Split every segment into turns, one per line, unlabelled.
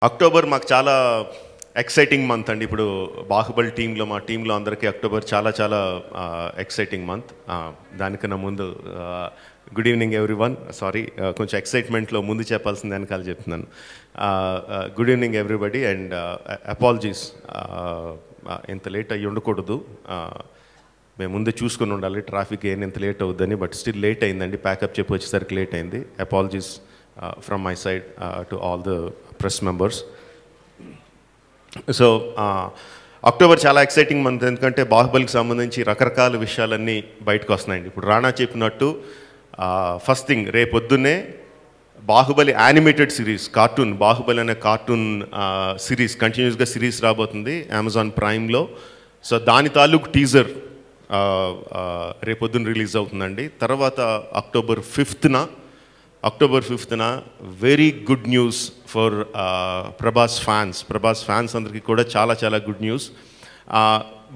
October మాకు చాలా exciting month అండి. ఇప్పుడు బాహుబలి టీంలో మా టీంలో అందరికీ అక్టోబర్ చాలా చాలా ఎక్సైటింగ్ మంత్. దానికన్నా ముందు గుడ్ ఈవినింగ్ ఎవ్రీవన్. సారీ, కొంచెం ఎక్సైట్మెంట్లో ముందు చెప్పాల్సింది వెనకాల చెప్తున్నాను. Good evening everybody and apologies. ఇంత లేట్ అయ్యి ఉండకూడదు, మేము ముందే చూసుకుని ఉండాలి ట్రాఫిక్ ఏం ఇంత లేట్ అవుద్దని. బట్ స్టిల్ లేట్ అయిందండి, ప్యాకప్ చెప్పి వచ్చేసరికి లేట్ అయింది. Apologies from my side to all the press members. So October చాలా ఎక్సైటింగ్ మంత్, ఎందుకంటే బాహుబలికి సంబంధించి రకరకాల విషయాలన్నీ బయటకు వస్తున్నాయండి. ఇప్పుడు రాణా చెప్పినట్టు ఫస్ట్ థింగ్ రేపొద్దున్నే Baahubali animated series cartoon, Baahubali అనే కార్టూన్ సిరీస్ కంటిన్యూస్గా సిరీస్ రాబోతుంది అమెజాన్ ప్రైమ్లో. సో దాని తాలూకు టీజర్ రేపొద్దున రిలీజ్ అవుతుందండి. తర్వాత అక్టోబర్ ఫిఫ్త్న very good news for Prabhas fans అందరికీ కూడా చాలా చాలా గుడ్ న్యూస్.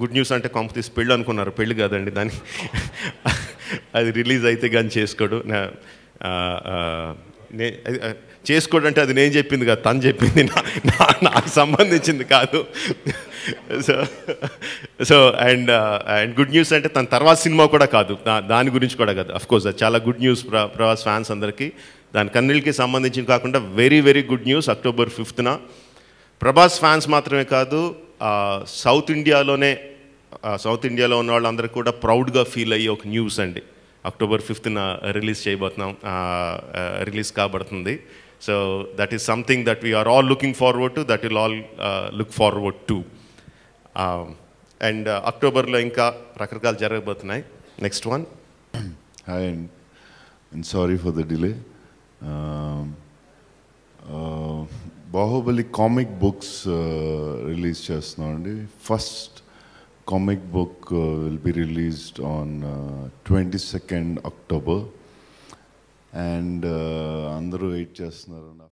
గుడ్ న్యూస్ అంటే కంపెనీస్ పెళ్ళి అనుకున్నారు, పెళ్ళి కాదండి దాన్ని. అది రిలీజ్ అయితే కానీ చేసుకోడు. చేసుకోడు అంటే అది నేను చెప్పింది కాదు, తను చెప్పింది, నాకు సంబంధించింది కాదు. సో అండ్ గుడ్ న్యూస్ అంటే తన తర్వాత సినిమా కూడా కాదు, దాని గురించి కూడా కాదు. అఫ్కోర్స్ అది చాలా గుడ్ న్యూస్ ప్రభాస్ ఫ్యాన్స్ అందరికీ. దాని కన్నీళ్ళకి సంబంధించి కాకుండా very very good news October 5న. ప్రభాస్ ఫ్యాన్స్ మాత్రమే కాదు, సౌత్ ఇండియాలో ఉన్న వాళ్ళందరూ కూడా ప్రౌడ్గా ఫీల్ అయ్యే ఒక న్యూస్ అండి. అక్టోబర్ 5న రిలీజ్ కాబడుతుంది. So that is something that we are all looking forward to, that will all look forward to. And అక్టోబర్లో ఇంకా రకరకాలు జరగబోతున్నాయి. Next one.
Hi and sorry for the delay. Baahubali comic books release చేస్తున్నాం అండి. First comic book will be released on 22nd October, and అందరూ wait చేస్తున్నారు.